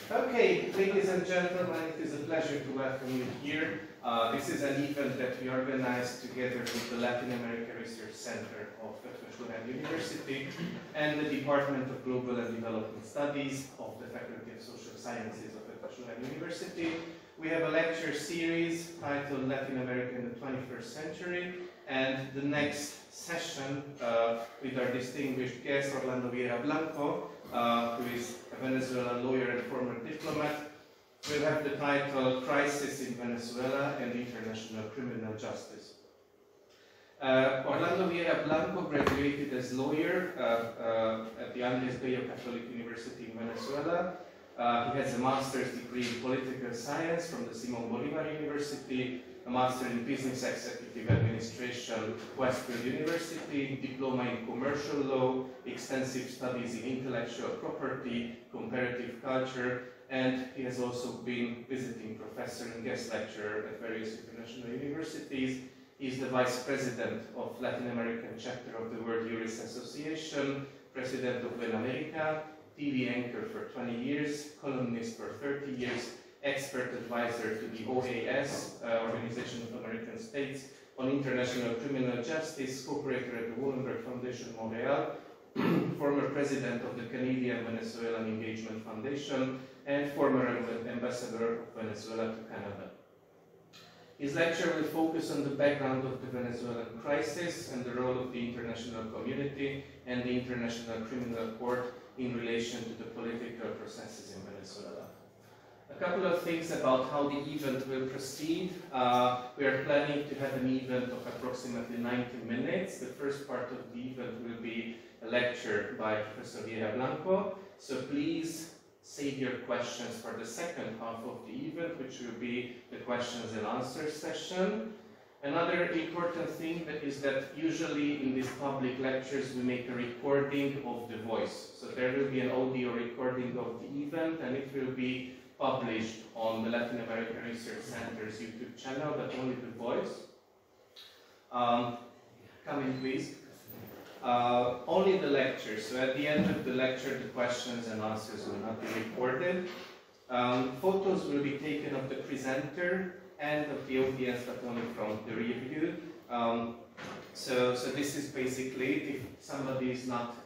Okay, ladies and gentlemen, it is a pleasure to welcome you here. This is an event that we organized together with the Latin America Research Center of Eötvös University and the Department of Global and Development Studies of the Faculty of Social Sciences of Eötvös University. We have a lecture series titled Latin America in the 21st Century, and the next session with our distinguished guest, Orlando Viera-Blanco, who is a Venezuelan lawyer and former diplomat, will have the title Crisis in Venezuela and International Criminal Justice. Orlando Viera-Blanco graduated as lawyer at the Andres Bello Catholic University in Venezuela. He has a master's degree in political science from the Simon Bolivar University, a master in business executive administration, Westfield University, diploma in commercial law, extensive studies in intellectual property, comparative culture, and he has also been visiting professor and guest lecturer at various international universities. He is the vice president of Latin American chapter of the World Jurist Association, president of Venezuela, TV anchor for 20 years, columnist for 30 years, expert advisor to the OAS, Organization of American States, on international criminal justice, co-operator at the Wallenberg Foundation Montreal, former president of the Canadian Venezuelan Engagement Foundation, and former ambassador of Venezuela to Canada. His lecture will focus on the background of the Venezuelan crisis and the role of the international community and the International Criminal Court in relation to the political processes in Venezuela. A couple of things about how the event will proceed. We are planning to have an event of approximately 90 minutes. The first part of the event will be a lecture by Professor Viera-Blanco. So please save your questions for the second half of the event, which will be the questions and answers session. Another important thing is that usually in these public lectures we make a recording of the voice. So there will be an audio recording of the event, and it will be published on the Latin American Research Center's YouTube channel, but only the voice. Come in, please. Only the lecture. So at the end of the lecture, the questions and answers will not be recorded. Photos will be taken of the presenter and of the audience, but only from the review. So this is basically it. If somebody is not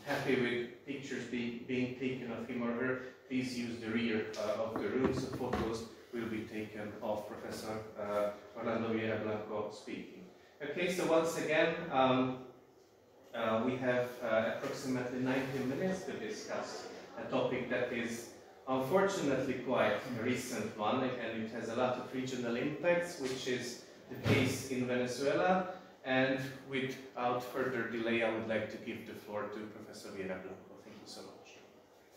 happy with pictures being taken of him or her, please use the rear of the room, so photos will be taken of Professor Orlando Viera-Blanco speaking. Okay, so once again, we have approximately 90 minutes to discuss a topic that is unfortunately quite a recent one, and it has a lot of regional impacts, which is the case in Venezuela. And without further delay, I would like to give the floor to Professor Viera-Blanco. Thank you so much.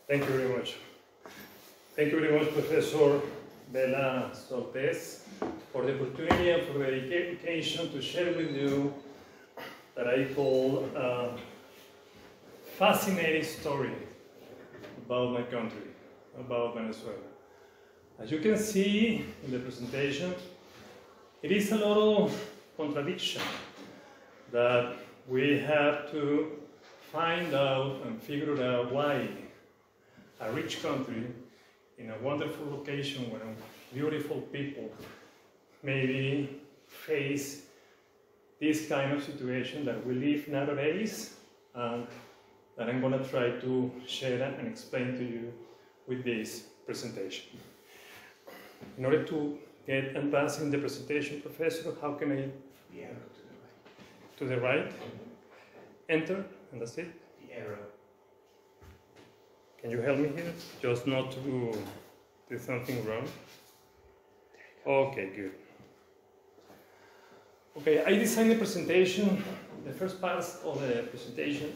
Thank you very much. Thank you very much, Professor Bella Soltes, for the opportunity and for the dedication to share with you that I call a fascinating story about my country, about Venezuela. As you can see in the presentation, it is a lot of contradiction that we have to find out and figure out why a rich country in a wonderful location where beautiful people maybe face this kind of situation that we live nowadays, and that I'm going to try to share and explain to you with this presentation. In order to get advanced in the presentation, Professor, how can I? The arrow to the right. Enter, and that's it? The arrow. Can you help me here? Just not to do something wrong. Okay, good. Okay, I designed the presentation. The first part of the presentation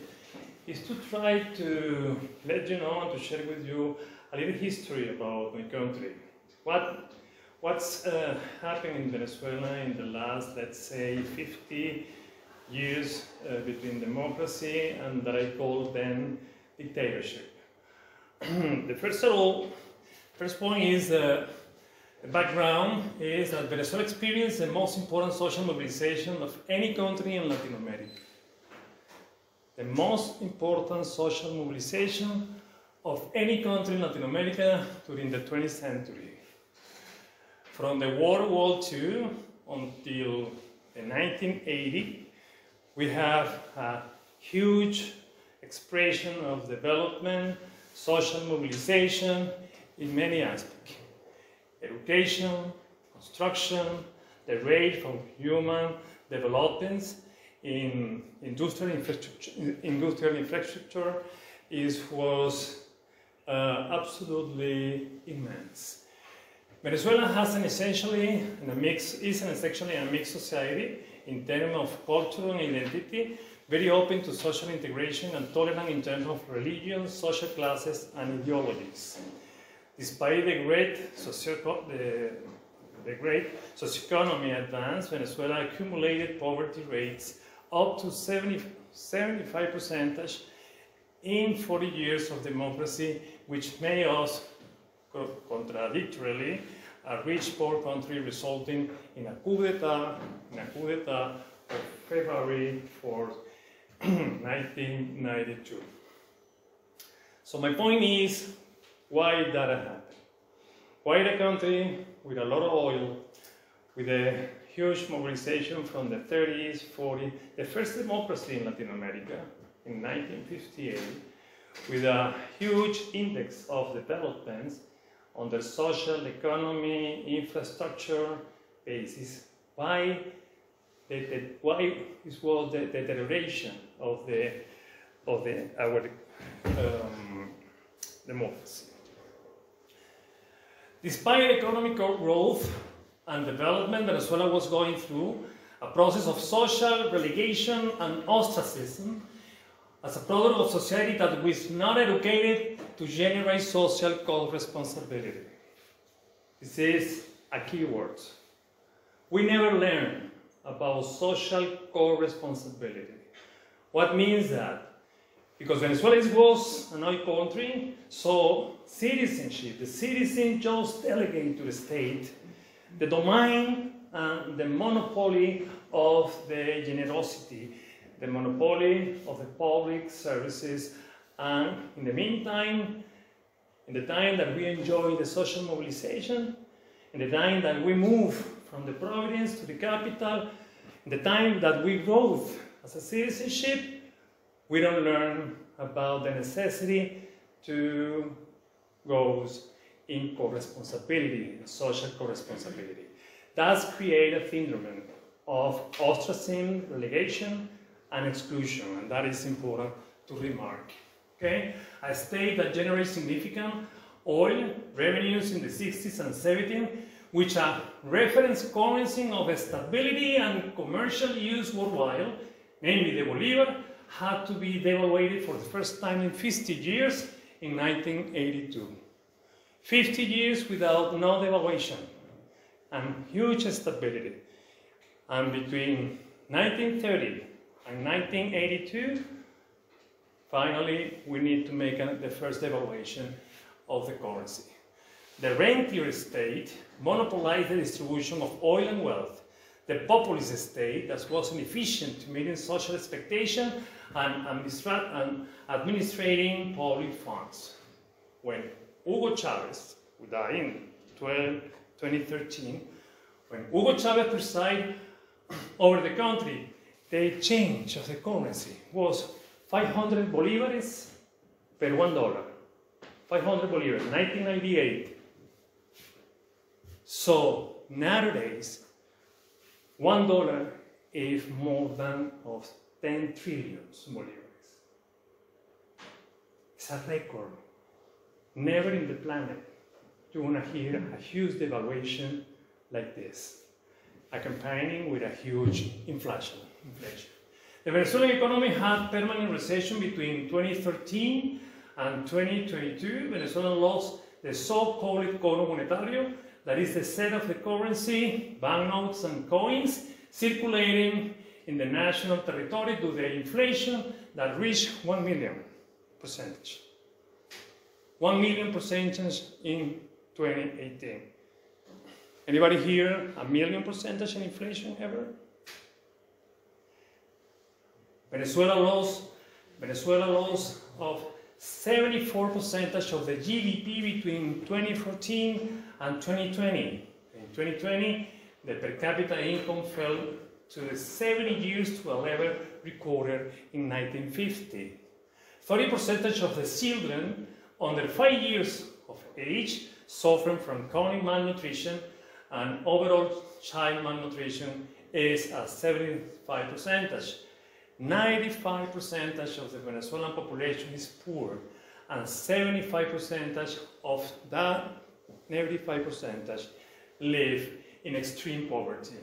is to try to let you know and to share with you a little history about my country. What's happened in Venezuela in the last, let's say, 50 years between democracy and that I call then dictatorship. The first point is the background is that Venezuela experienced the most important social mobilization of any country in Latin America. The most important social mobilization of any country in Latin America during the 20th century. From the World War II until the 1980, we have a huge expression of development, social mobilization in many aspects. Education, construction, the rate of human developments in industrial infrastructure was absolutely immense. Venezuela has essentially a mixed society in terms of culture and identity, very open to social integration and tolerant in terms of religion, social classes, and ideologies. Despite the great socioeconomic advance, Venezuela accumulated poverty rates up to 75% in 40 years of democracy, which made us contradictorily a rich poor country, resulting in a coup d'etat of February 4th, 1992. So my point is, why that happened? Why the country with a lot of oil, with a huge mobilization from the 30s, 40s, the first democracy in Latin America in 1958, with a huge index of developments on the social, economy, infrastructure basis, why it was the deterioration of our democracy. Despite economic growth and development, Venezuela was going through a process of social relegation and ostracism as a product of society that was not educated to generate social co-responsibility. This is a key word. We never learn about social co-responsibility. What means that? Because Venezuela was an oil country, so citizenship, the citizen just delegate to the state the domain and the monopoly of the generosity, the monopoly of the public services, and in the meantime, in the time that we enjoy the social mobilization, in the time that we move from the province to the capital, in the time that we grow as a citizenship, we don't learn about the necessity to go in co-responsibility, social co-responsibility. That's create a phenomenon of ostracism, relegation, and exclusion, and that is important to remark. Okay? A state that generates significant oil revenues in the 60s and 70s, which are reference currency of stability and commercial use worldwide, namely the Bolivar, had to be devaluated for the first time in 50 years in 1982. 50 years without no devaluation and huge stability. And between 1930 and 1982, finally, we need to make the first devaluation of the currency. The rentier state monopolized the distribution of oil and wealth. The populist state that was inefficient to meeting social expectation and administrating public funds. When Hugo Chavez, who died in 2013, when Hugo Chavez presided over the country, the change of the currency was 500 bolívares per $1. 500 bolívares, 1998. So nowadays, $1 is more than of 10 trillion bolívares. It's a record. Never in the planet you want to hear a huge devaluation like this, accompanying with a huge inflation. The Venezuelan economy had permanent recession between 2013 and 2022. Venezuela lost the so-called cono monetario, that is the set of the currency, banknotes and coins circulating in the national territory due to the inflation that reached 1 million percentage. 1 million percentage in 2018. Anybody here a million percentage in inflation ever? Venezuela lost of 74% of the GDP between 2014 and 2020. In 2020, the per capita income fell to the 70 years to a level recorded in 1950. 30% of the children under 5 years of age suffering from chronic malnutrition, and overall child malnutrition is at 75%. 95% of the Venezuelan population is poor, and 75% of that 95% live in extreme poverty.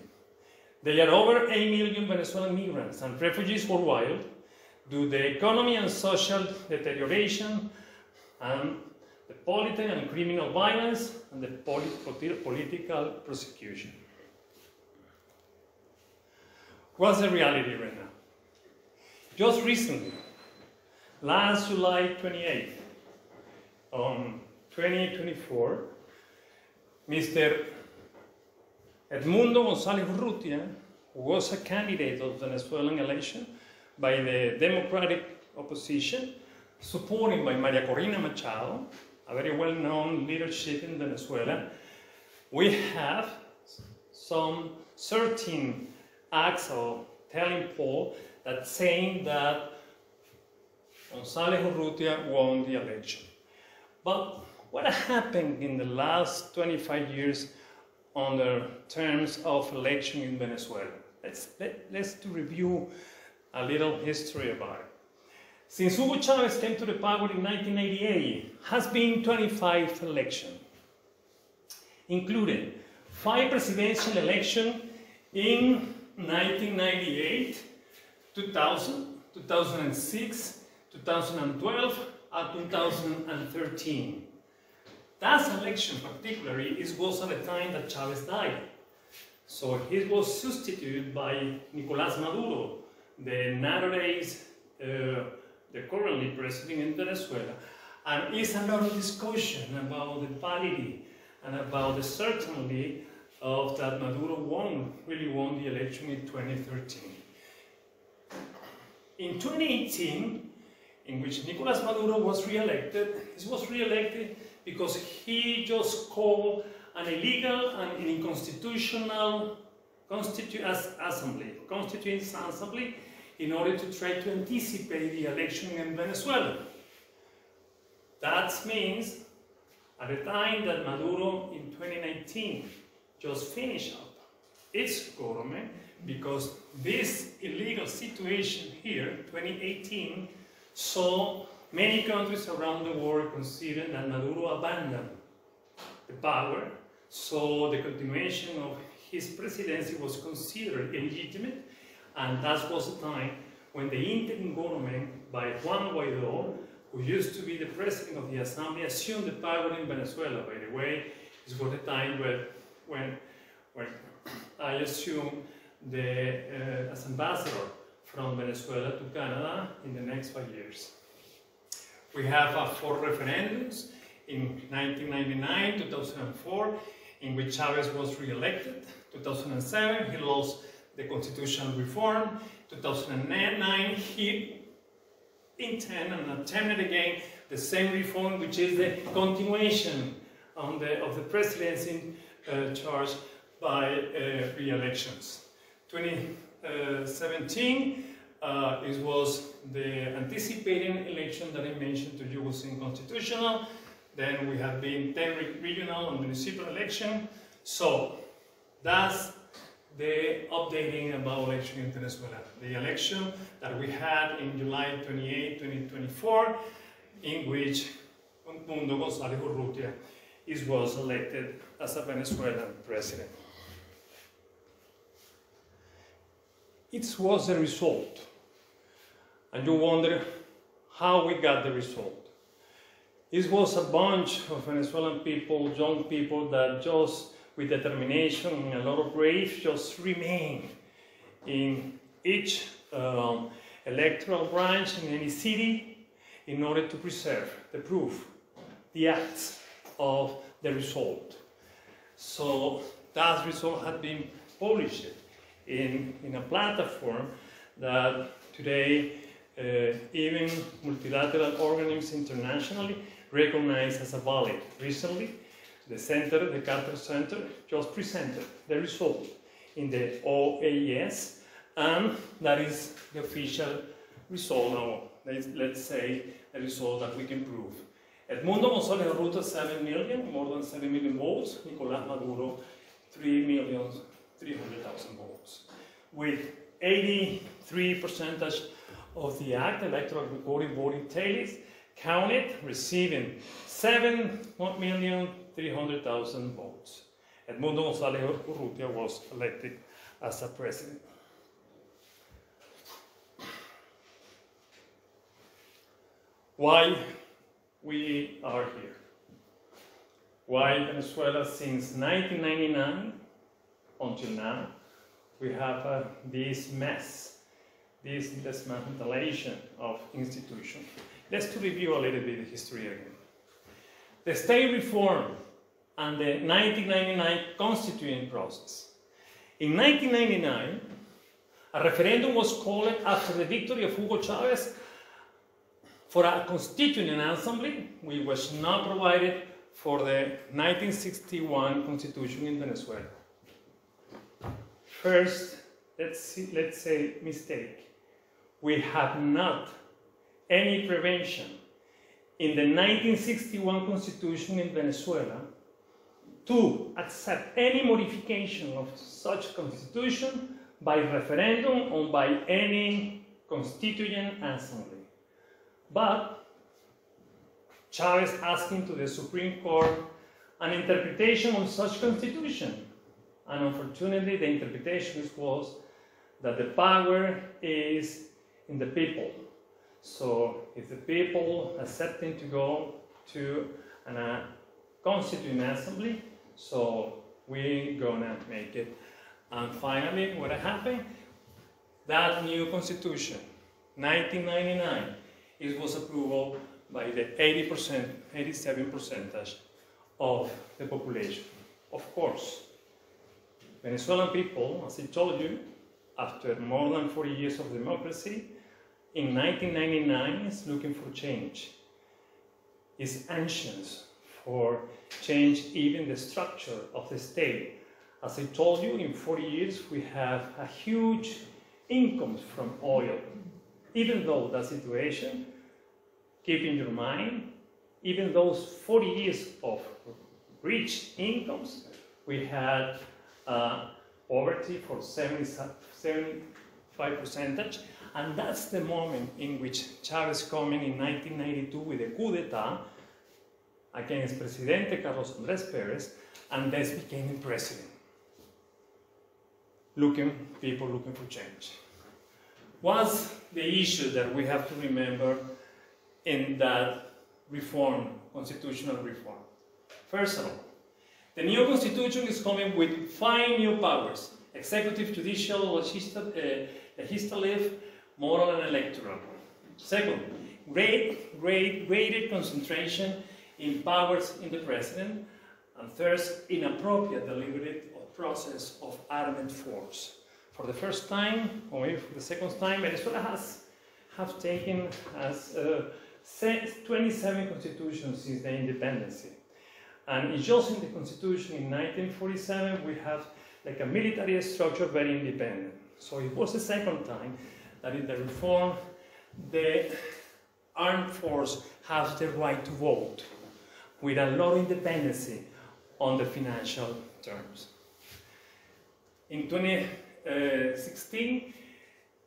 There are over 8 million Venezuelan migrants and refugees worldwide due to the economic and social deterioration and the political and criminal violence and the political prosecution. What's the reality right now? Just recently, last July 28th, 2024, Mr. Edmundo González Urrutia, who was a candidate of the Venezuelan election by the Democratic opposition, supported by Maria Corina Machado, a very well-known leadership in Venezuela. We have some certain acts of telling poll that saying that González Urrutia won the election. But what happened in the last 25 years on the terms of election in Venezuela? Let's review a little history about it. Since Hugo Chavez came to the power in 1988, has been 25 elections, including 5 presidential elections in 1998, 2000, 2006, 2012, and 2013. That election particularly was at the time that Chavez died. So he was substituted by Nicolás Maduro, the nowadays the currently president in Venezuela. And it's a lot of discussion about the validity and about the certainty of that Maduro really won the election in 2013. In 2018, in which Nicolás Maduro was re-elected, he was re-elected because he just called an illegal and unconstitutional constituent assembly in order to try to anticipate the election in Venezuela. That means at the time that Maduro in 2019 just finished up its government, because this illegal situation here, 2018, saw many countries around the world consider that Maduro abandoned the power, so the continuation of his presidency was considered illegitimate, and that was the time when the interim government by Juan Guaidó, who used to be the president of the assembly, assumed the power in Venezuela. By the way, it was the time when I assumed as ambassador from Venezuela to Canada in the next 5 years. We have 4 referendums in 1999, 2004, in which Chavez was re-elected. 2007, he lost the constitutional reform. 2009, he intended and attempted again the same reform, which is the continuation of the presidency charge by re-elections. 2017, it was the anticipating election that I mentioned to you was unconstitutional. Then we have been 10 regional and municipal election. So that's the updating about election in Venezuela. The election that we had in July 28, 2024, in which Edmundo González Urrutia was elected as a Venezuelan president. It was the result. And you wonder how we got the result. It was a bunch of Venezuelan people, young people, that just with determination and a lot of brave just remain in each electoral branch in any city in order to preserve the proof, the acts of the result. So that result had been published in a platform that today even multilateral organisms internationally recognized as a valid. Recently, the Carter Center, just presented the result in the OAS, and that is the official result now. Let's say the result that we can prove. Edmundo González Urrutia, 7 million, more than 7 million votes. Nicolás Maduro, 3,300,000 votes. With 83% of the act, electoral recorded voting tallies counted, receiving 7,300,000 votes. Edmundo González Urrutia was elected as a president. Why we are here? Why Venezuela since 1999 until now we have this mess, this dismantlation of institutions. Let's to review a little bit the history again. The state reform and the 1999 constituent process. In 1999, a referendum was called after the victory of Hugo Chavez for a constituent assembly, which was not provided for the 1961 constitution in Venezuela. First, let's say mistake. We have not any prevention in the 1961 constitution in Venezuela to accept any modification of such constitution by referendum or by any constituent assembly. But Chavez asking to the Supreme Court an interpretation of such constitution. And unfortunately, the interpretation was that the power is in the people. So if the people accepting to go to a constituent assembly, so we're gonna make it. And finally, what happened? That new constitution, 1999, it was approved by the 87% of the population. Of course, Venezuelan people, as I told you, after more than 40 years of democracy, in 1999 is looking for change. Is anxious for change even the structure of the state. As I told you, in 40 years we have a huge income from oil. Even though that situation, keep in your mind, even those 40 years of rich incomes, we had poverty for 75%, and that's the moment in which Chavez coming in 1992 with a coup d'etat against Presidente Carlos Andrés Pérez, and thus became president. People looking for change. What's the issue that we have to remember in that reform, constitutional reform? First of all, the new constitution is coming with 5 new powers: executive, judicial, legislative, moral, and electoral. Second, greater concentration in powers in the president. And third, inappropriate deliberate process of armed force. For the first time, or maybe for the second time, Venezuela have taken as 27 constitutions since the independence. And just in the constitution in 1947, we have like a military structure very independent. So it was the second time that in the reform, the armed force has the right to vote with a lot of independence on the financial terms. In 2016,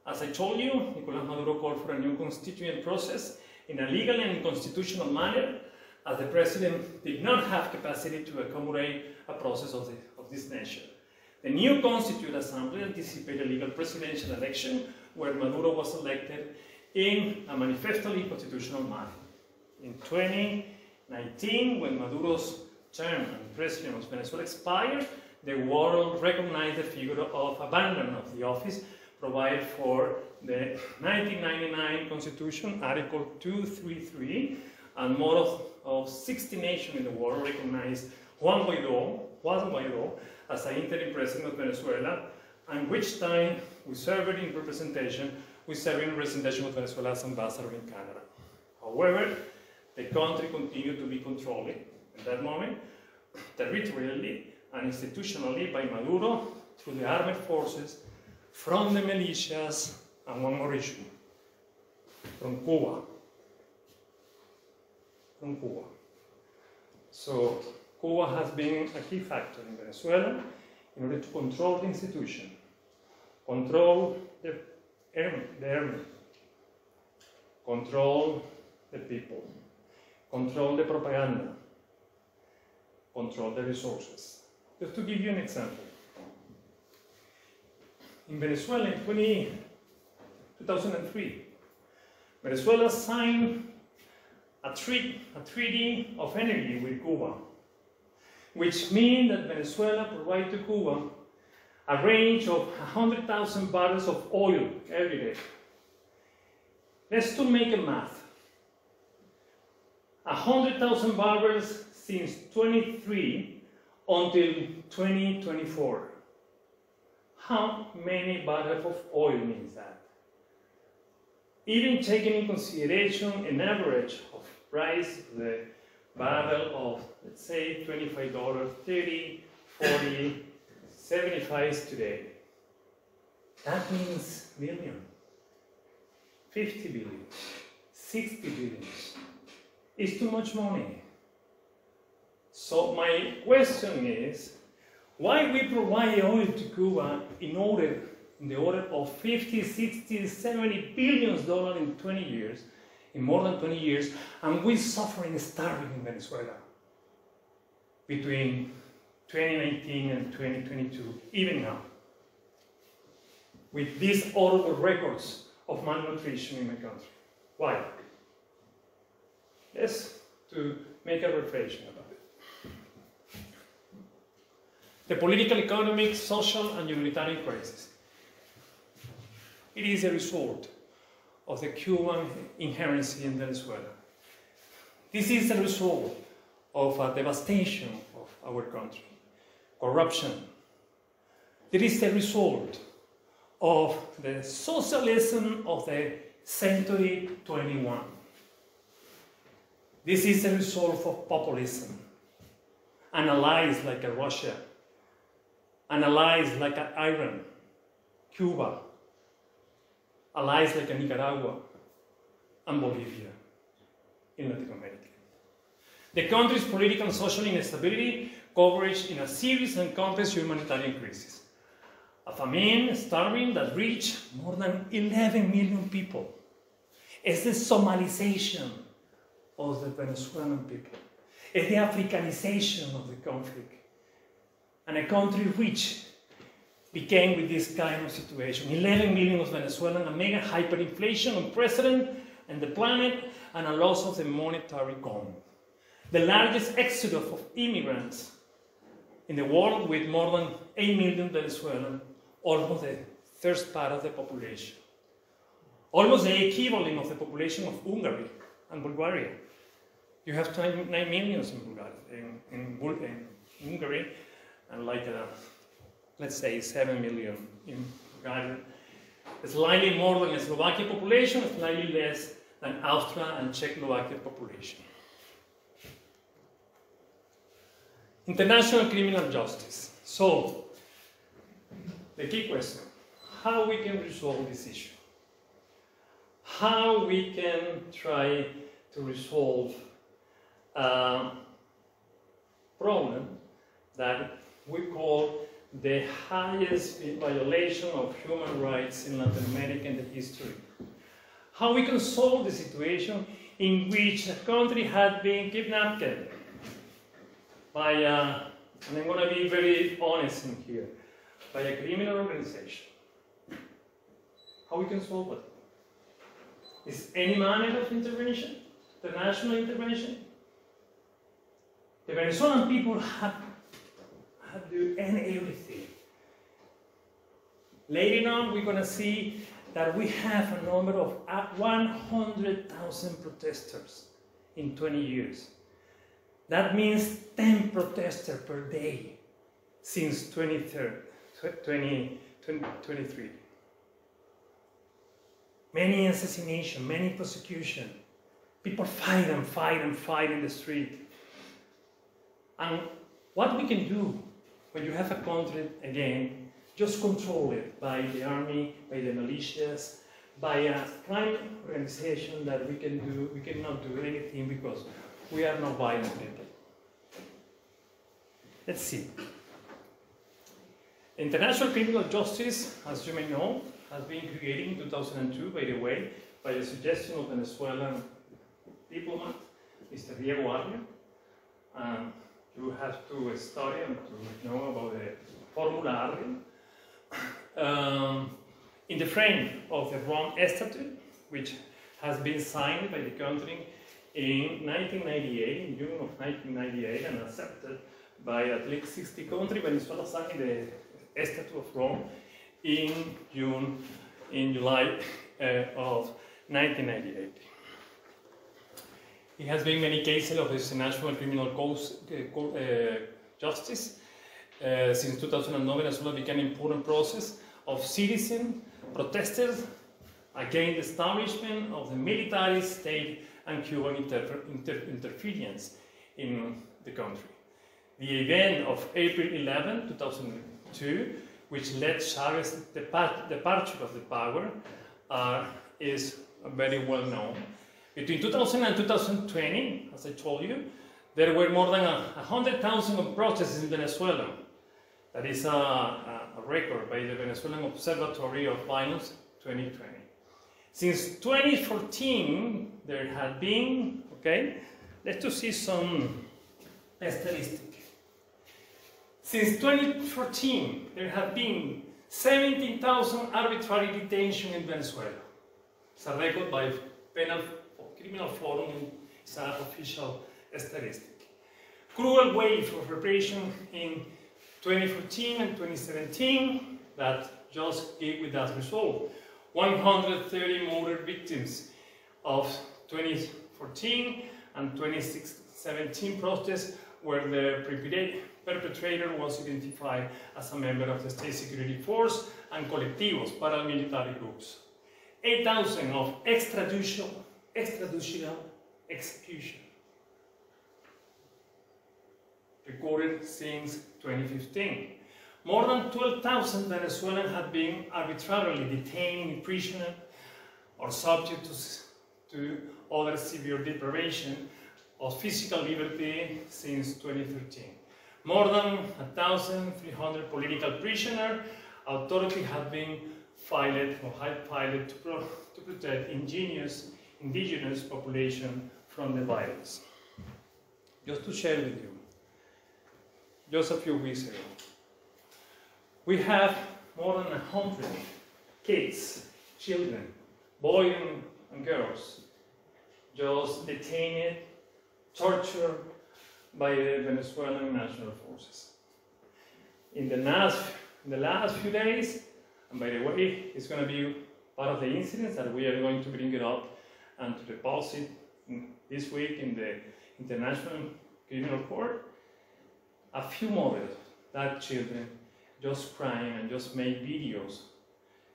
as I told you, Nicolás Maduro called for a new constituent process in a legal and constitutional manner, as the president did not have capacity to accommodate a process of this nature. The new Constituent Assembly anticipated a legal presidential election where Maduro was elected in a manifestly constitutional manner. In 2019, when Maduro's term as president of Venezuela expired, the world recognized the figure of abandonment of the office provided for the 1999 Constitution, Article 233, and more of 60 nations in the world recognized Juan Guaidó as an interim president of Venezuela, and which time we served in representation with serving representation of Venezuela's ambassador in Canada. However, the country continued to be controlled at that moment, territorially and institutionally by Maduro through the armed forces, from the militias, and one more issue, from Cuba. From Cuba. So Cuba has been a key factor in Venezuela in order to control the institution, control the army, control the people, control the propaganda, control the resources. Just to give you an example, in Venezuela in 2003, Venezuela signed a treaty of energy with Cuba, which means that Venezuela provides to Cuba a range of 100,000 barrels of oil every day. Let's make a math. 100,000 barrels since 23 until 2024. How many barrels of oil means that? Even taking in consideration an average of price of the barrel of, let's say, $25, 30, 40, 75 today. That means million, 50 billion, 60 billion. It's too much money. So my question is, why we provide oil to Cuba in the order of 50, 60, 70 billion dollars in 20 years, in more than 20 years, and we're suffering starving in Venezuela between 2019 and 2022, even now, with these horrible records of malnutrition in the country. Why? Yes, to make a reflection about it. The political, economic, social, and humanitarian crisis. It is a result of the Cuban inherency in Venezuela. This is a result of a devastation of our country, corruption. It is the result of the socialism of the century 21. This is a result of populism, and allies like Russia, and allies like Iran, Cuba, allies like Nicaragua, and Bolivia in Latin America. The country's political and social instability coverage in a serious and complex humanitarian crisis. A famine, starving, that reached more than 11 million people. It's the Somalization of the Venezuelan people. It's the Africanization of the conflict. And a country which became with this kind of situation. 11 million of Venezuelans, a mega hyperinflation, unprecedented on the planet, and a loss of the monetary coin. The largest exodus of immigrants in the world, with more than 8 million Venezuelans, almost the third part of the population. Almost the equivalent of the population of Hungary and Bulgaria. You have 9 million in Bulgaria, in Hungary, and like, let's say, 7 million in Bulgaria. Slightly more than the Slovakia population, slightly less than Austria and Czechoslovakia population. International criminal justice. So, the key question, how we can resolve this issue? How we can try to resolve a problem that we call the highest violation of human rights in Latin America in the history. How we can solve the situation in which a country had been kidnapped by and I'm going to be very honest in here, by a criminal organization. How we can solve it? Is any manner of intervention, international intervention? The Venezuelan people have to end everything. Later on, we're going to see that we have a number of 100,000 protesters in 20 years. That means 10 protesters per day since 2023. many assassination, many prosecution. People fight and fight and fight in the street. And what we can do when you have a country, again, just control it by the army, by the militias, by a crime organization that we cannot do anything because we are not violent people. Let's see. International criminal justice, as you may know, has been created in 2002, by the way, by the suggestion of Venezuelan diplomat, Mr. Viera-Blanco. You have to study and to know about the Formula in the frame of the Rome Statute, which has been signed by the country in 1998, in June of 1998, and accepted by at least 60 countries. Venezuela signed the Statute of Rome in July of 1998. There has been many cases of international criminal justice. Since 2009, Venezuela began an important process of citizen protesters against the establishment of the military state and Cuban interference in the country. The event of April 11, 2002, which led Chavez's departure of the power, is very well known. Between 2000 and 2020, as I told you, there were more than 100,000 protests in Venezuela. That is a record by the Venezuelan Observatory of Violence 2020. Since 2014, there have been, let's see some statistics. Since 2014, there have been 17,000 arbitrary detentions in Venezuela. It's a record by Criminal Forum, it's an official statistic. Cruel wave of repression in 2014 and 2017 that just gave with that result. 130 murder victims of 2014 and 2017 protests where the perpetrator was identified as a member of the state security force and colectivos, paramilitary groups. 8,000 of extrajudicial execution recorded since 2015. More than 12,000 Venezuelans have been arbitrarily detained, imprisoned, or subject to other severe deprivation of physical liberty since 2013. More than 1,300 political prisoners. Authorities have been filed to protect indigenous population from the violence. Just to share with you, just a few weeks ago, we have more than 100 kids, children, boys and girls, just detained, tortured by the Venezuelan national forces. In the last few days, and by the way, it's going to be part of the incidents that we are going to bring it up and to deposit this week in the International Criminal Court. A few mothers, that children, just crying and just make videos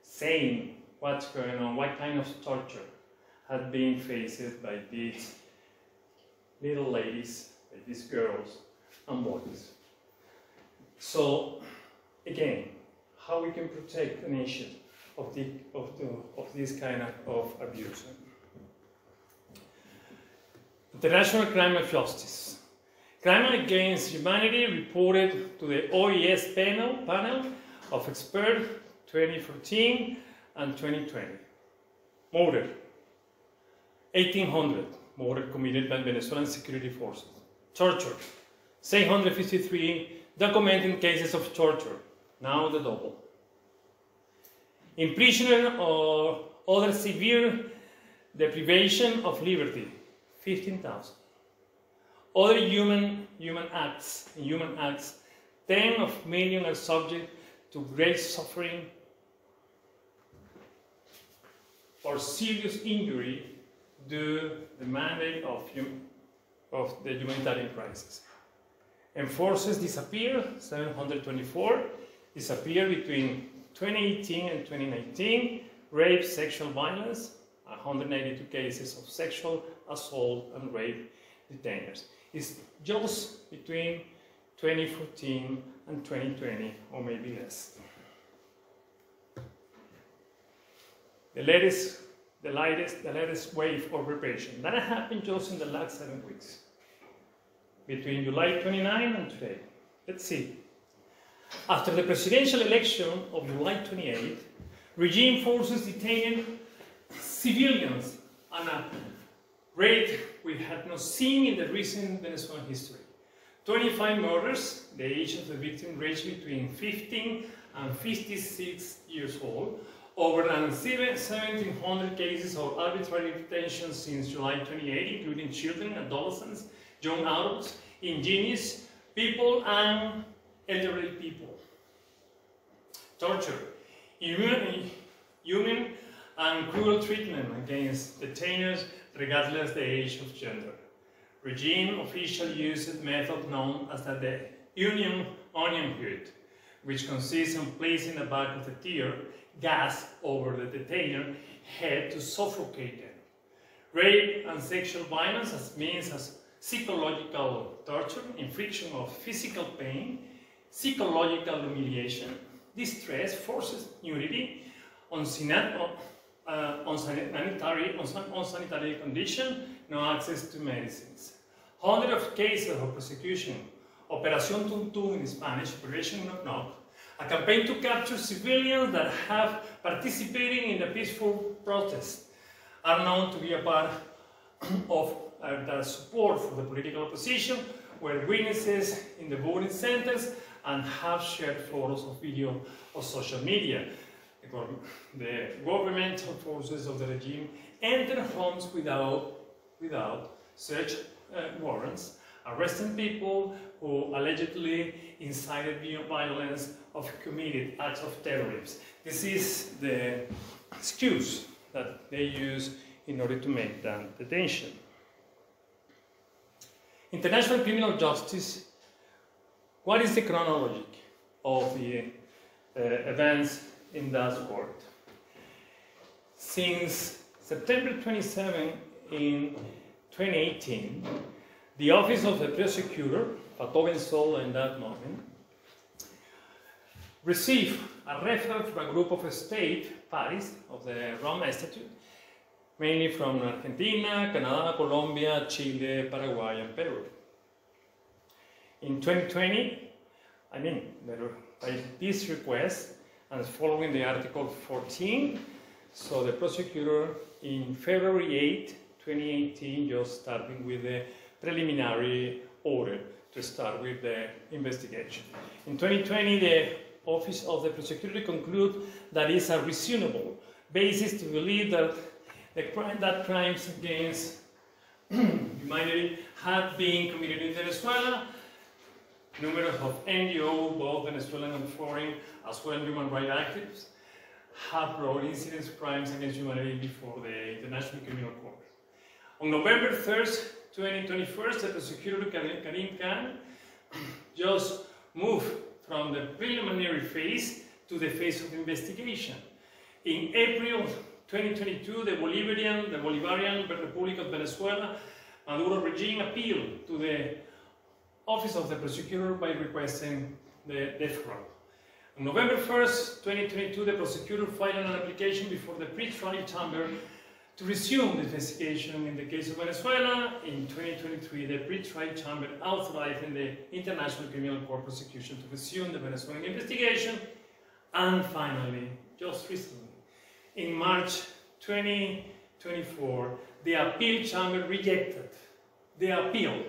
saying what's going on, what kind of torture had been faced by these little ladies, by these girls and boys. So, again, how we can protect a nation of this kind of abuse. International crime of justice. Crime against humanity reported to the OES panel of experts 2014 and 2020. Murder. 1,800 murder committed by Venezuelan security forces. Torture. 653 documented cases of torture. Now the double. Imprisonment or other severe deprivation of liberty, 15,000. Other human acts, 10 of million are subject to great suffering or serious injury due to the mandate of the humanitarian crisis. Enforcers disappear, 724, disappeared between 2018 and 2019, rape, sexual violence, 182 cases of sexual assault and rape detainers. It's just between 2014 and 2020, or maybe less. The latest wave of repression. That happened just in the last 7 weeks, between July 29 and today. Let's see. After the presidential election of July 28, regime forces detained civilians on a rate we had not seen in the recent Venezuelan history. 25 murders, the age of the victim ranged between 15 and 56 years old, over 1,700 cases of arbitrary detention since July 28, including children, adolescents, young adults, indigenous people, and elderly people. Torture, inhuman and cruel treatment against detainers regardless the age of gender. Regime officials used method known as the onion hood, which consists of placing the back of the tear gas over the detainer head to suffocate them. Rape and sexual violence as means as psychological torture, infliction of physical pain, psychological humiliation, distress, forced nudity, unsanitary condition, no access to medicines. Hundreds of cases of persecution, Operación Tuntún in Spanish, Operation Knock Knock, a campaign to capture civilians that have participated in the peaceful protests, are known to be a part of the support for the political opposition, were witnesses in the voting centers and have shared photos of video of social media. The governmental forces of the regime entered homes without search warrants, arresting people who allegedly incited violence or committed acts of terrorism. This is the excuse that they use in order to make that detention. International criminal justice, what is the chronology of the events in that court? Since September 27 in 2018, the Office of the Prosecutor, Pato in that moment, received a referral from a group of state parties of the Rome Statute, mainly from Argentina, Canada, Colombia, Chile, Paraguay, and Peru. In 2020, by this request, and following the Article 14, so the prosecutor in February 8, 2018, just starting with the preliminary order to start with the investigation. In 2020, the Office of the Prosecutor concluded that it's a reasonable basis to believe that crimes against humanity had been committed in Venezuela. Numerous of NGOs, both Venezuelan and foreign, as well as human rights activists, have brought incidents of crimes against humanity before the International Criminal Court. On November 1st, 2021, the prosecutor Karim Khan just moved from the preliminary phase to the phase of investigation. In April 2022, the Bolivarian Republic of Venezuela, Maduro regime appealed to the Office of the Prosecutor by requesting the death row. On November 1st, 2022, the prosecutor filed an application before the pre-trial chamber to resume the investigation in the case of Venezuela. In 2023, the pre-trial chamber authorized the International Criminal Court prosecution to resume the Venezuelan investigation. And finally, just recently, in March 2024, the appeal chamber rejected the appeal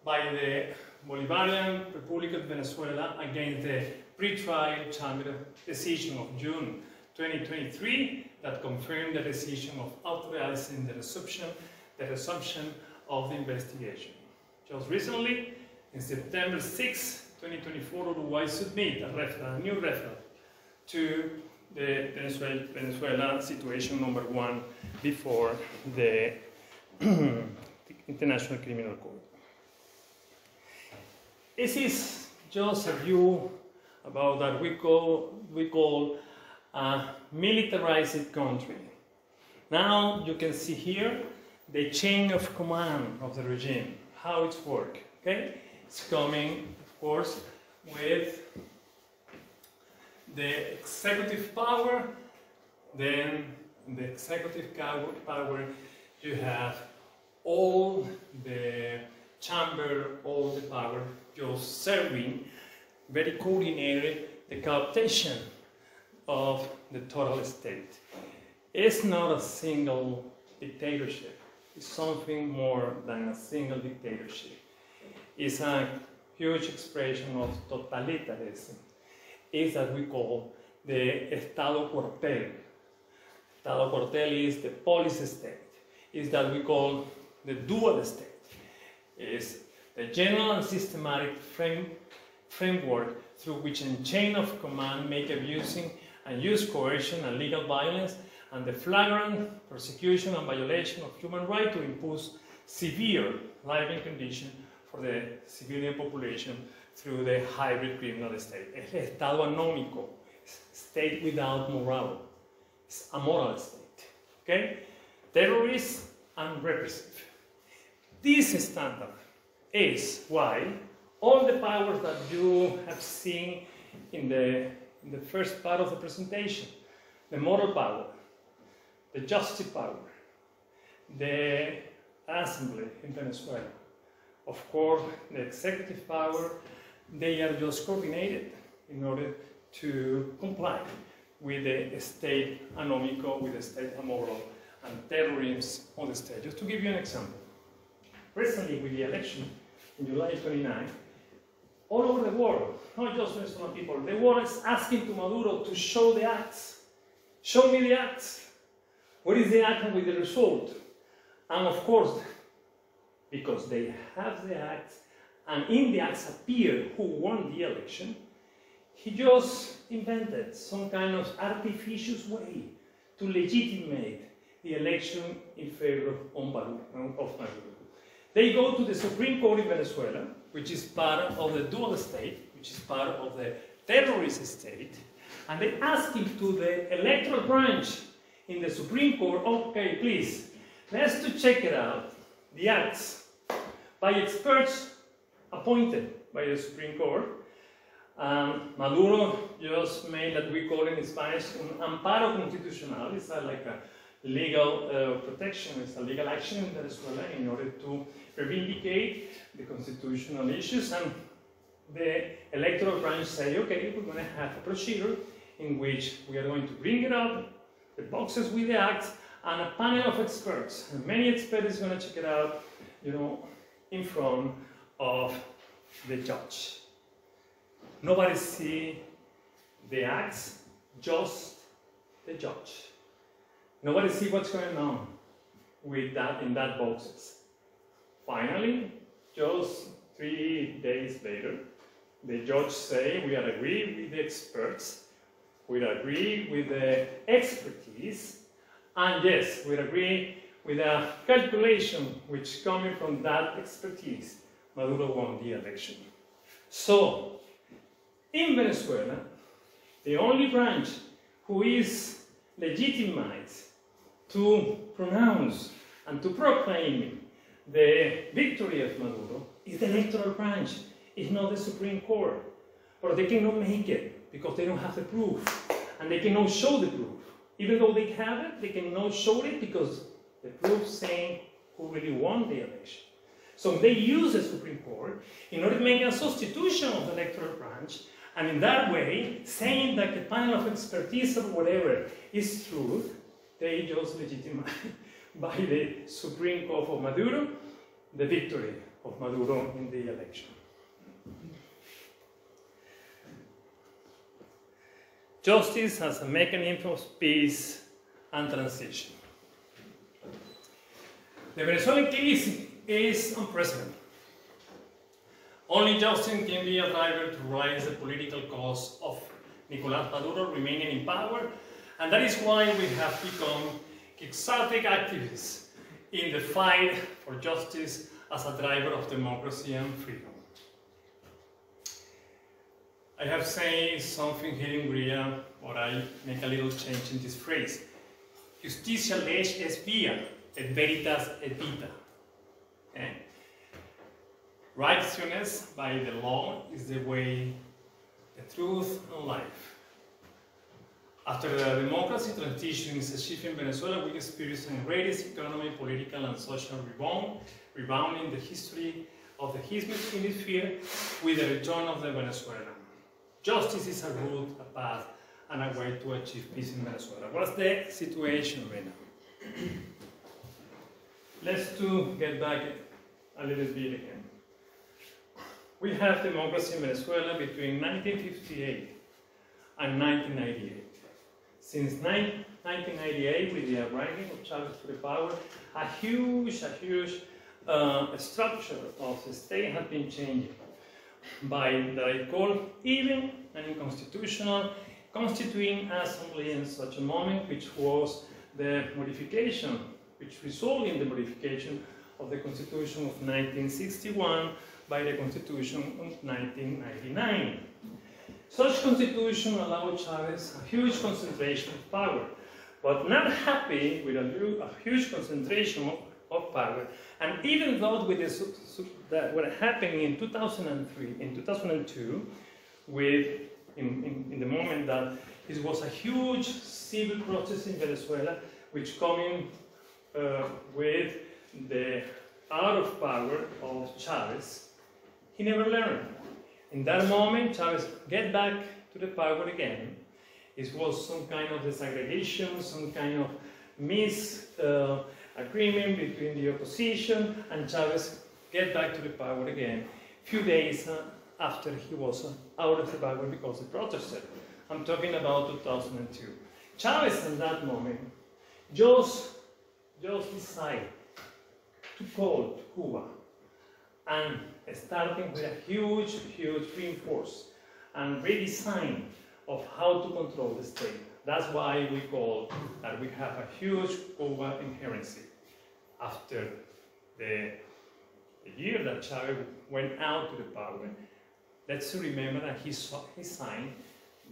by the Bolivarian Republic of Venezuela against the pre-trial chamber decision of June 2023 that confirmed the decision of authorizing the resumption of the investigation. Just recently, in September 6, 2024, Uruguay submitted a new referral to the Venezuela situation number 1 before the International Criminal Court. This is just a view about that we call a militarized country. Now you can see here the chain of command of the regime, how it works. Okay? It's coming, of course, with the executive power. Then in the executive power you have all the chamber, all the power just serving, very coordinated, the cooptation of the total state. It's not a single dictatorship. It's something more than a single dictatorship. It's a huge expression of totalitarianism. It's what we call the Estado cuartel. Estado cuartel is the police state. It's that we call the dual state. It's the general and systematic framework through which a chain of command make abusing and use coercion and legal violence and the flagrant persecution and violation of human rights to impose severe living conditions for the civilian population through the hybrid criminal state. Es el Estado anómico, state without morale. It's a moral state. Okay? Terrorist and repressive. This standard is why all the powers that you have seen in the first part of the presentation, the moral power, the justice power, the assembly in Venezuela, of course, the executive power, they are just coordinated in order to comply with the state anómico, with the state amoral, and terrorism on the state. Just to give you an example. Recently, with the election in July 29, all over the world, not just Venezuelan people, the world is asking to Maduro to show the acts. Show me the acts. What is the act with the result? And of course, because they have the acts, and in the acts appear who won the election, he just invented some kind of artificial way to legitimate the election in favor of Maduro. They go to the Supreme Court in Venezuela, which is part of the dual state, which is part of the terrorist state, and they ask him to the electoral branch in the Supreme Court, okay, please, let's to check it out, the acts by experts appointed by the Supreme Court. Maduro just made that we call in Spanish un amparo constitucional. It's like a legal protection, it's a legal action in Venezuela in order to vindicate the constitutional issues, and the electoral branch say, okay, we're going to have a procedure in which we are going to bring it up, the boxes with the acts, and a panel of experts. And many experts are going to check it out, you know, in front of the judge. Nobody see the acts, just the judge. Nobody see what's going on with that in that boxes. Finally, just 3 days later, the judge say we are agree with the experts, we agree with the expertise, and yes, we agree with a calculation which coming from that expertise, Maduro won the election. So, in Venezuela, the only branch who is legitimized to pronounce and to proclaim the victory of Maduro is the electoral branch. It's not the Supreme Court. But they cannot make it because they don't have the proof. And they cannot show the proof. Even though they have it, they cannot show it because the proof saying who really won the election. So they use the Supreme Court in order to make a substitution of the electoral branch, and in that way, saying that the panel of expertise or whatever is true, they just legitimize by the Supreme Court of Maduro the victory of Maduro in the election. Justice as a mechanism of peace and transition. The Venezuelan case is unprecedented. Only justice can be a driver to rise the political cause of Nicolás Maduro remaining in power, and that is why we have become quixotic activists in the fight for justice as a driver of democracy and freedom. I have said something here in Hungria, but I make a little change in this phrase. Justitia lex est via, et veritas et vita. Okay? Righteousness by the law is the way, the truth, and life. After the democracy transition is achieved in Venezuela, we experienced the greatest economic, political, and social rebound in the history of the hemisphere with the return of the Venezuelan. Justice is a route, a path, and a way to achieve peace in Venezuela. What's the situation right now? Let's get back a little bit again. We have democracy in Venezuela between 1958 and 1998. Since 1998, with the arrival of Chavez to the power, a huge structure of the state has been changed by that I call even an unconstitutional constituting assembly in such a moment, which was the modification, which resulted in the modification of the Constitution of 1961 by the Constitution of 1999. Such constitution allowed Chavez a huge concentration of power, but not happy with a huge concentration of power. And even though with what happened in 2003, in 2002, in the moment that it was a huge civil process in Venezuela, which coming with the out of power of Chavez, he never learned. In that moment, Chavez get back to the power again. It was some kind of desegregation, some kind of agreement between the opposition, and Chavez get back to the power again. Few days after he was out of the power because he protested. I'm talking about 2002. Chavez in that moment just decided to call Cuba and starting with a huge reinforce and redesign of how to control the state. That's why we call that we have a huge Cuba inherency. After the year that Chavez went out to the power, let's remember that he signed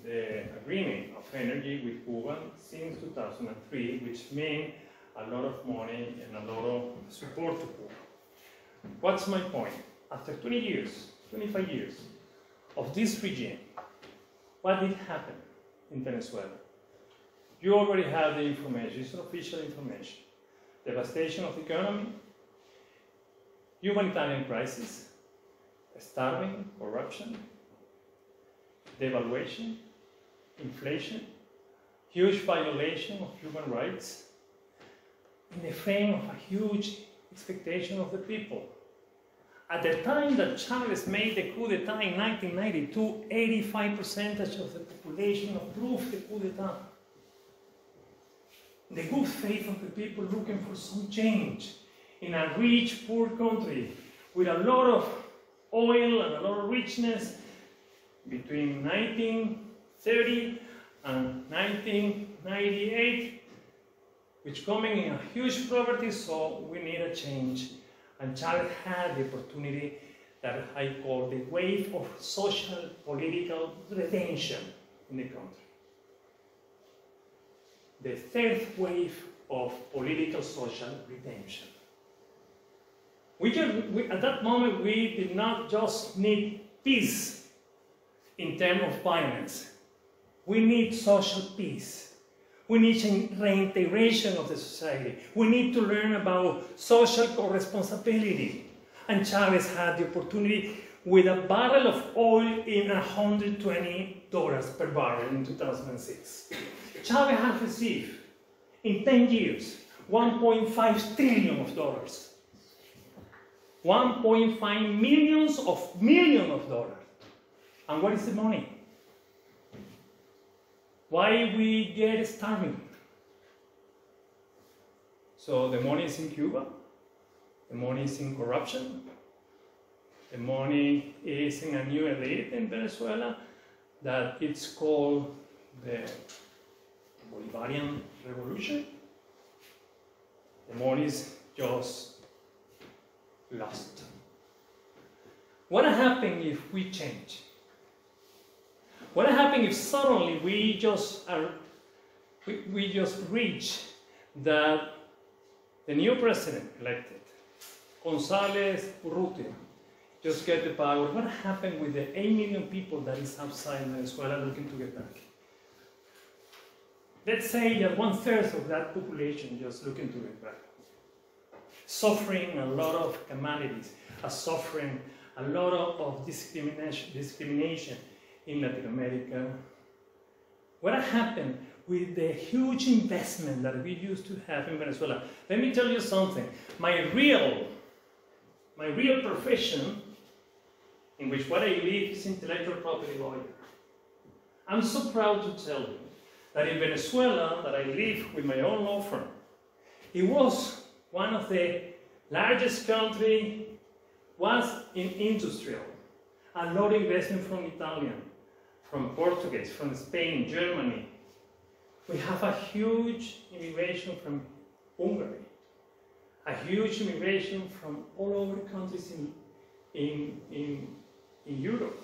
the agreement of energy with Cuba since 2003, which meant a lot of money and a lot of support to Cuba. What's my point? After 20 years, 25 years of this regime, what did happen in Venezuela? You already have the information, it's official information. Devastation of the economy, humanitarian crisis, starving, corruption, devaluation, inflation, huge violation of human rights, in the frame of a huge expectation of the people. At the time that Chavez made the coup d'etat in 1992, 85% of the population approved the coup d'etat. The good faith of the people looking for some change in a rich, poor country with a lot of oil and a lot of richness between 1930 and 1998, which coming in a huge poverty, so we need a change. And Chavez had the opportunity that I call the wave of social political redemption in the country. The third wave of political social redemption. At that moment, we did not just need peace in terms of violence. We need social peace. We need reintegration of the society. We need to learn about social co-responsibility. And Chavez had the opportunity with a barrel of oil in $120 per barrel in 2006. Chavez has received, in 10 years, $1.5 trillion. 1.5 millions of dollars. And what is the money? Why we get starving? So the money is in Cuba, the money is in corruption, the money is in a new elite in Venezuela that it's called the Bolivarian Revolution. The money is just lost. What happens if we change? What happened if suddenly we just reach that the new president elected, González Urrutia, just get the power? What happened with the 8 million people that is outside Venezuela looking to get back? Let's say that 1/3 of that population just looking to get back, suffering a lot of calamities, suffering a lot of discrimination in Latin America. What happened with the huge investment that we used to have in Venezuela? Let me tell you something. My real profession, in which what I live is intellectual property lawyer. I'm so proud to tell you that in Venezuela, that I live with my own law firm, it was one of the largest country, was in industrial. A lot of investment from Italian, from Portuguese, from Spain, Germany. We have a huge immigration from Hungary, a huge immigration from all over countries in Europe.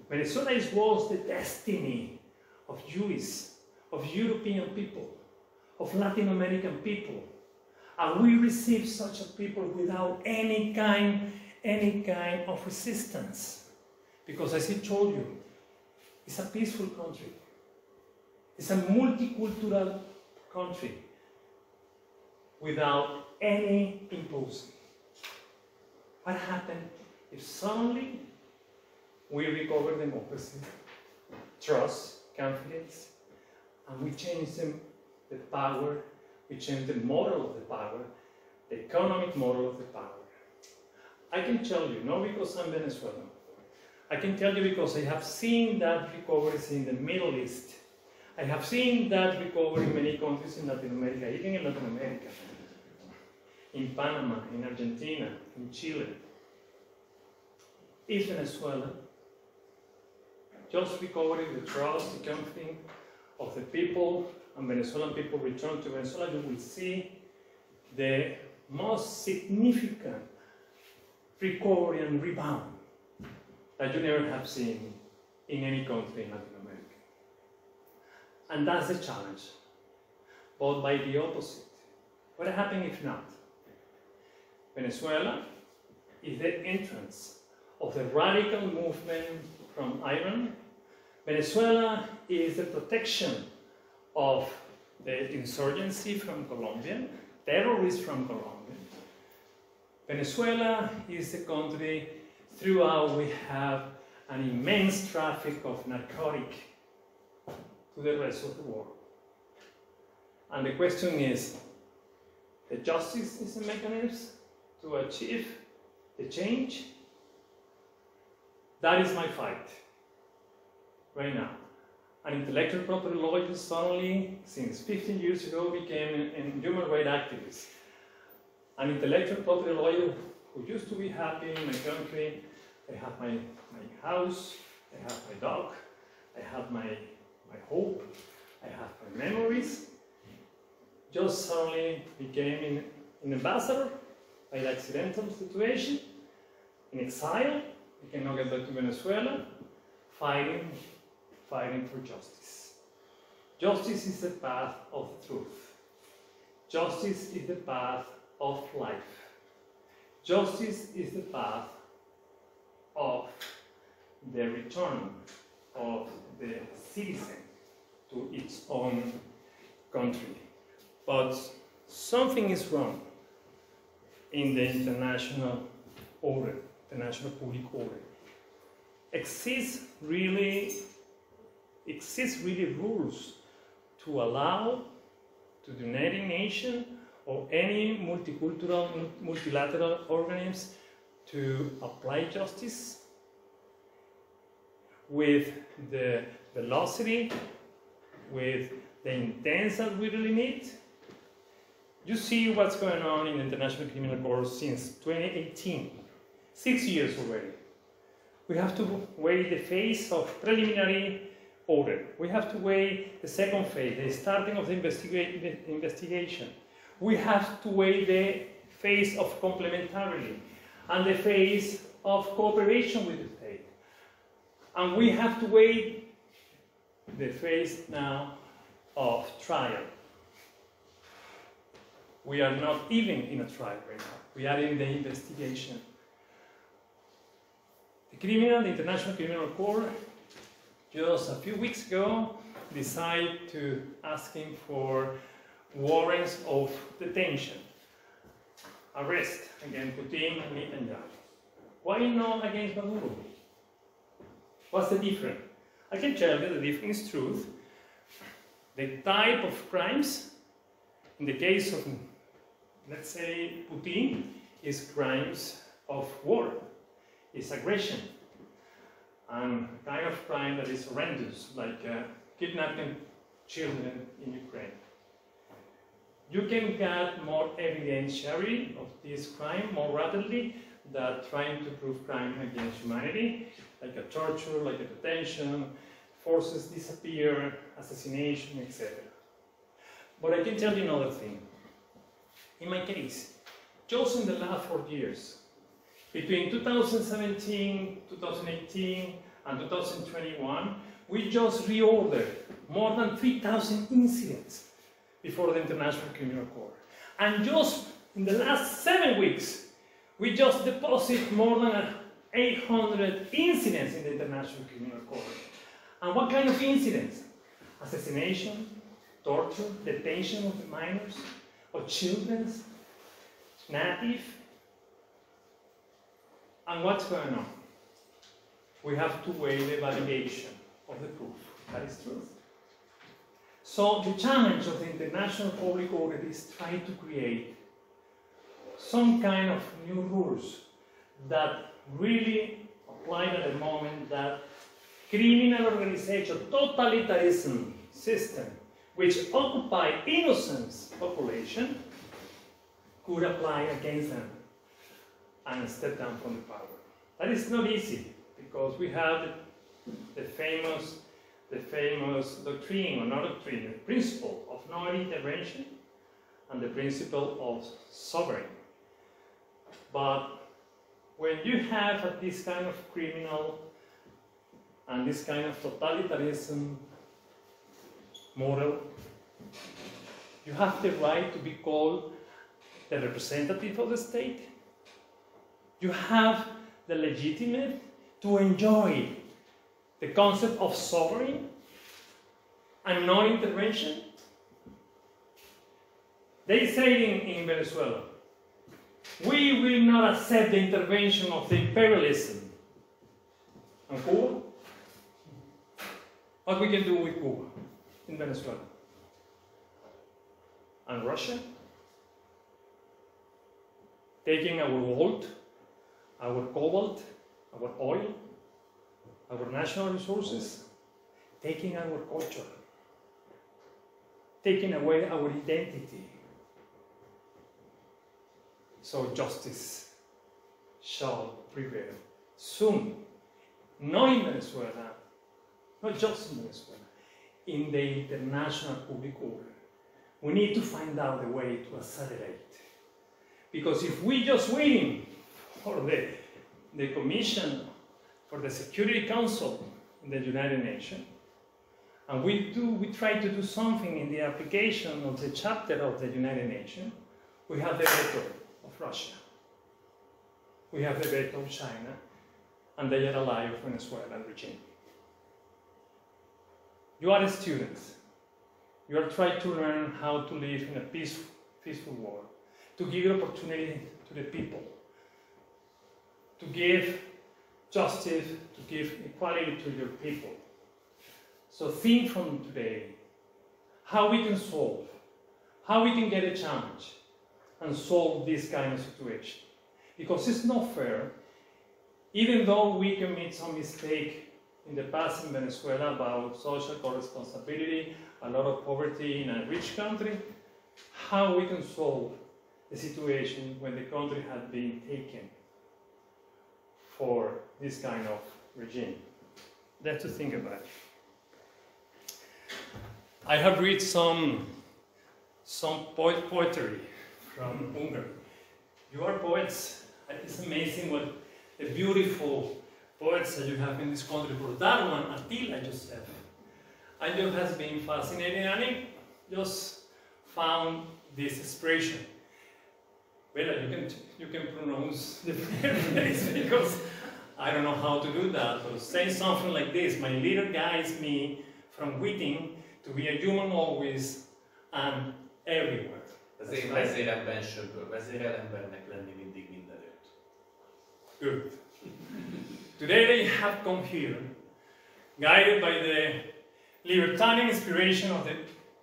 Venezuela was the destiny of Jewish, of European people, of Latin American people. And we received such a people without any kind of resistance. Because as I told you, it's a peaceful country. It's a multicultural country without any imposing. What happened if suddenly we recover democracy, trust, confidence, and we change the power, we change the model of the power, the economic model of the power? I can tell you, not because I'm Venezuelan, I can tell you because I have seen that recovery in the Middle East. I have seen that recovery in many countries in Latin America, even in Latin America, in Panama, in Argentina, in Chile. If Venezuela just recovering the trust, the confidence of the people, and Venezuelan people return to Venezuela, you will see the most significant recovery and rebound that you never have seen in any country in Latin America. And that's the challenge. But by the opposite, what happens if not? Venezuela is the entrance of the radical movement from Iran. Venezuela is the protection of the insurgency from Colombia, terrorists from Colombia. Venezuela is the country throughout we have an immense traffic of narcotics to the rest of the world. And the question is, the justice is a mechanism to achieve the change? That is my fight right now. An intellectual property lawyer suddenly, since 15 years ago, became a human rights activist. An intellectual property lawyer who used to be happy in my country. I have my house, I have my dog, I have my hope, I have my memories. Just suddenly became an ambassador by an accidental situation, in exile. I cannot get back to Venezuela, fighting for justice. Justice is the path of truth. Justice is the path of life. Justice is the path of the return of the citizen to its own country. But something is wrong in the international order, the national public order. Exists really rules to allow to the United Nations or any multicultural, multilateral organisms to apply justice with the velocity, with the intent that we really need. You see what's going on in the International Criminal Court since 2018, 6 years already. We have to weigh the phase of preliminary order. We have to weigh the second phase, the starting of the investigation. We have to weigh the phase of complementarity and the phase of cooperation with the state. And we have to weigh the phase now of trial. We are not even in a trial right now. We are in the investigation. The International Criminal Court, just a few weeks ago, decided to ask him for warrants of detention, arrest against Putin and Netanyahu. Why not against Maduro? What's the difference? I can tell you the difference is truth. The type of crimes, in the case of, let's say, Putin, is crimes of war, is aggression, and a kind of crime that is horrendous, like kidnapping children in Ukraine. You can get more evidentiary of this crime more rapidly than trying to prove crime against humanity, like a torture, like a detention, forces disappear, assassination, etc. But I can tell you another thing. In my case, just in the last 4 years, between 2017, 2018, and 2021, we just reordered more than 3,000 incidents before the International Criminal Court. And just in the last 7 weeks, we just deposited more than 800 incidents in the International Criminal Court. And what kind of incidents? Assassination, torture, detention of the minors, of children, native. And what's going on? We have to weigh the validation of the proof. That is truth. So the challenge of the international public order is try to create some kind of new rules that really apply at the moment that criminal organization, totalitarianism system, which occupy innocent population, could apply against them and step down from the power. That is not easy, because we have the famous doctrine, or not doctrine, the principle of non-intervention and the principle of sovereign. But when you have this kind of criminal and this kind of totalitarianism model, you have the right to be called the representative of the state. You have the legitimate to enjoy the concept of sovereign and non-intervention. They say in Venezuela, we will not accept the intervention of the imperialism. And Cuba? What we can do with Cuba in Venezuela? And Russia? Taking our gold, our cobalt, our oil, our national resources, taking our culture, taking away our identity. So justice shall prevail soon, not in Venezuela, not just in Venezuela, in the international public order. We need to find out a way to accelerate. Because if we just waiting for the Commission for the Security Council in the United Nations, and we try to do something in the application of the chapter of the United Nations, we have the veto of Russia. We have the veto of China, and they are allies of Venezuelan regime. You are students. You are trying to learn how to live in a peaceful world, to give opportunity to the people, to give justice, to give equality to your people. So think from today how we can solve, how we can get a challenge and solve this kind of situation. Because it's not fair, even though we commit some mistake in the past in Venezuela about social co-responsibility, a lot of poverty in a rich country, how we can solve the situation when the country had been taken for this kind of regime. That's to think about it. I have read some poetry from Hungary. You are poets. It's amazing what the beautiful poets that you have in this country. For that one, Attila Joseph. I just has been fascinating, and I just found this expression. Well, you can pronounce the phrase because I don't know how to do that, but say something like this: my leader guides me from within to be a human always and everywhere. Az én vezérem bensőből vezérelembernek lenni mindig mindenütt. Good. Today they have come here, guided by the libertarian inspiration of the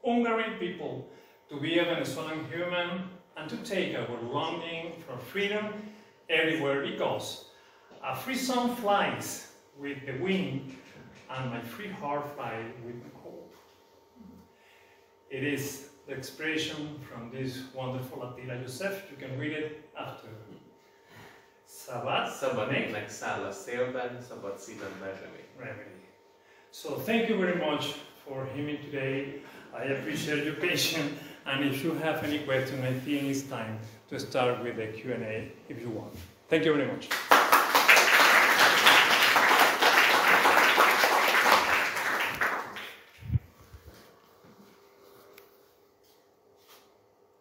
Hungarian people, to be a Venezuelan human and to take our longing for freedom everywhere, because a free sun flies with the wind and my free heart flies with hope. It is the expression from this wonderful Attila József. You can read it after. Szabad égnek száll a szélben, szabad szívemben remény. So thank you very much for hearing today. I appreciate your patience, and if you have any questions, I think it's time to start with the Q&A if you want. Thank you very much.